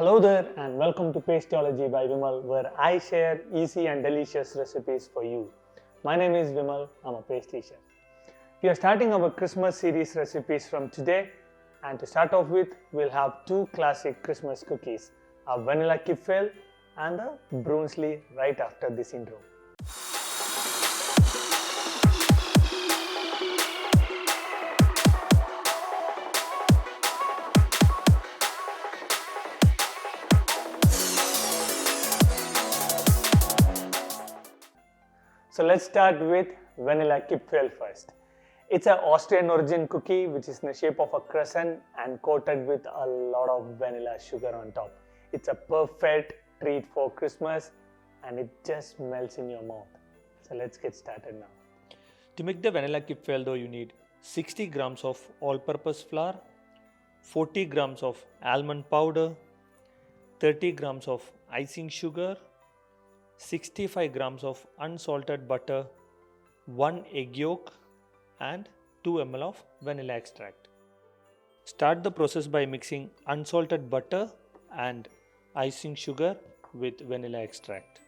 Hello there and welcome to Pasteology by Vimal, where I share easy and delicious recipes for you. My name is Vimal, I'm a pastry chef. We are starting our Christmas series recipes from today, and to start off with, we'll have two classic Christmas cookies, a Vanillekipferl and a Brunsli right after this intro. So let's start with Vanillekipferl first. It's an Austrian origin cookie which is in the shape of a crescent and coated with a lot of vanilla sugar on top. It's a perfect treat for Christmas and it just melts in your mouth. So let's get started now. To make the Vanillekipferl dough, you need 60 grams of all-purpose flour, 40 grams of almond powder, 30 grams of icing sugar, 65 grams of unsalted butter, 1 egg yolk and 2 ml of vanilla extract. Start the process by mixing unsalted butter and icing sugar with vanilla extract.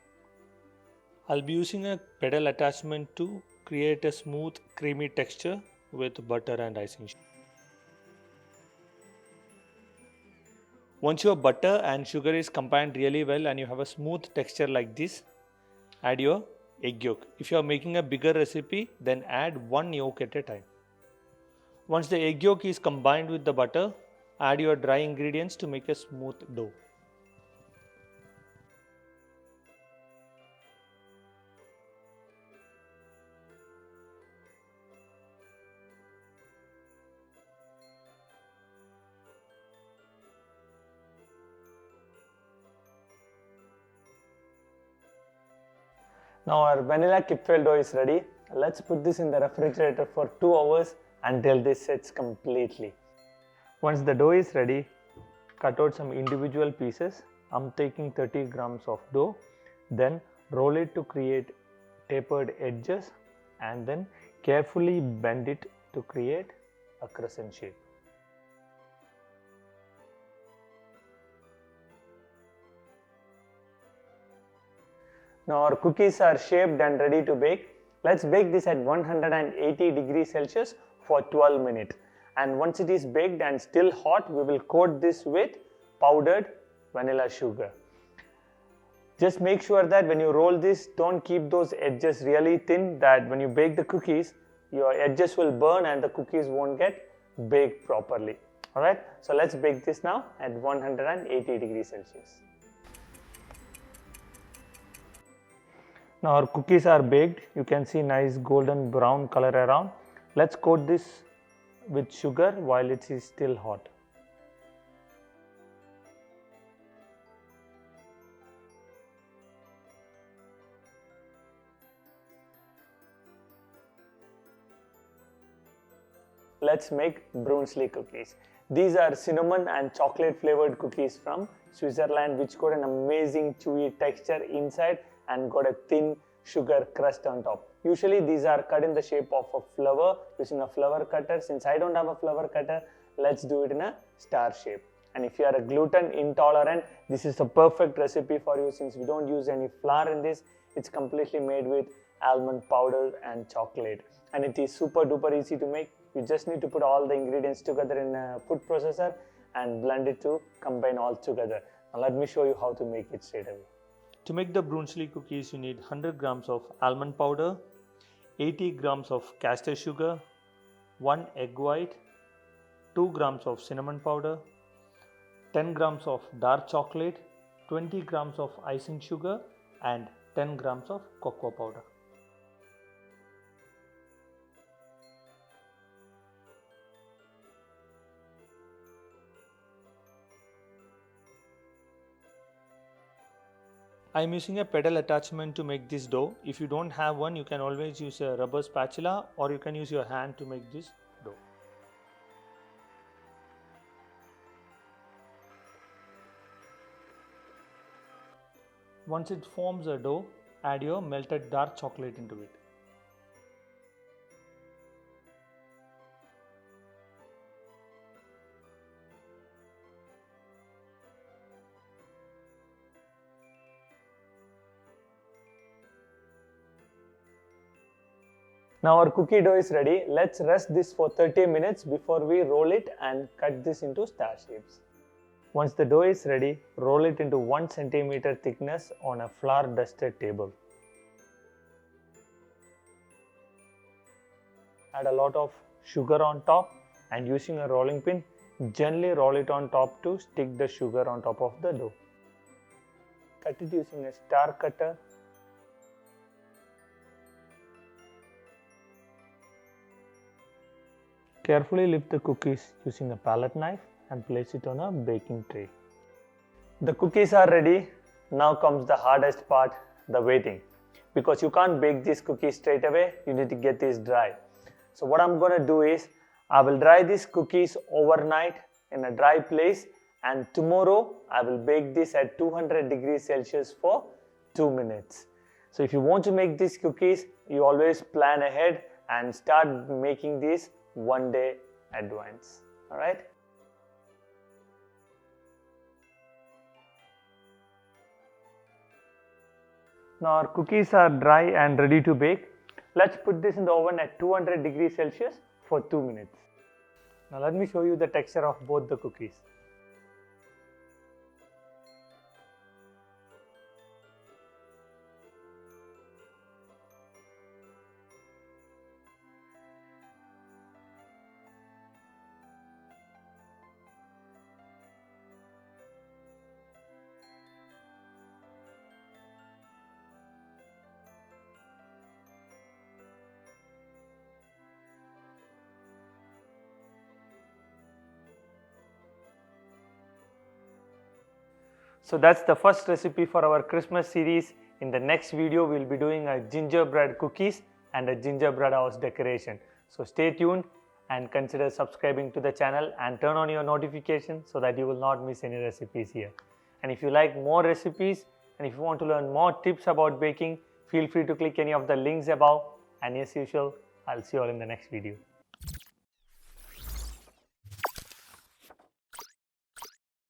I'll be using a pedal attachment to create a smooth creamy texture with butter and icing sugar. Once your butter and sugar is combined really well and you have a smooth texture like this, add your egg yolk. If you are making a bigger recipe, then add 1 yolk at a time. Once the egg yolk is combined with the butter, add your dry ingredients to make a smooth dough. Now our Vanillekipferl dough is ready. Let's put this in the refrigerator for 2 hours until this sets completely. Once the dough is ready, cut out some individual pieces. I'm taking 30 grams of dough. Then roll it to create tapered edges and then carefully bend it to create a crescent shape. Now our cookies are shaped and ready to bake. Let's bake this at 180 degrees Celsius for 12 minutes. And once it is baked and still hot, we will coat this with powdered vanilla sugar. Just make sure that when you roll this, don't keep those edges really thin, that when you bake the cookies, your edges will burn and the cookies won't get baked properly. Alright, so let's bake this now at 180 degrees Celsius. Now our cookies are baked. You can see nice golden brown color around. Let's coat this with sugar while it is still hot. Let's make Brunsli cookies. These are cinnamon and chocolate flavored cookies from Swizterland, which got an amazing chewy texture inside and got a thin sugar crust on top. Usually these are cut in the shape of a flower using a flower cutter. Since I don't have a flower cutter, let's do it in a star shape. And if you are a gluten intolerant, this is a perfect recipe for you since we don't use any flour in this. It's completely made with almond powder and chocolate. And it is super duper easy to make. You just need to put all the ingredients together in a food processor and blend it to combine all together. Now let me show you how to make it straight away. To make the Brunsli cookies, you need 100 grams of almond powder, 80 grams of castor sugar, 1 egg white, 2 grams of cinnamon powder, 10 grams of dark chocolate, 20 grams of icing sugar and 10 grams of cocoa powder. I am using a pedal attachment to make this dough. If you don't have one, you can always use a rubber spatula or you can use your hand to make this dough. Once it forms a dough, add your melted dark chocolate into it. Now our cookie dough is ready. Let's rest this for 30 minutes before we roll it and cut this into star shapes. Once the dough is ready, roll it into 1 cm thickness on a flour dusted table. Add a lot of sugar on top and using a rolling pin, gently roll it on top to stick the sugar on top of the dough. Cut it using a star cutter. Carefully lift the cookies using a palette knife and place it on a baking tray. The cookies are ready. Now comes the hardest part, the waiting. Because you can't bake these cookies straight away, you need to get these dry. So what I'm going to do is, I will dry these cookies overnight in a dry place, and tomorrow I will bake this at 200 degrees Celsius for 2 minutes. So if you want to make these cookies, you always plan ahead and start making these 1 day advance. Alright? Now our cookies are dry and ready to bake. Let's put this in the oven at 200 degrees Celsius for 2 minutes. Now let me show you the texture of both the cookies. So that's the first recipe for our Christmas series. In the next video, we'll be doing a gingerbread cookies and a gingerbread house decoration. So stay tuned and consider subscribing to the channel and turn on your notifications so that you will not miss any recipes here. And if you like more recipes and if you want to learn more tips about baking, feel free to click any of the links above. And as usual, I'll see you all in the next video.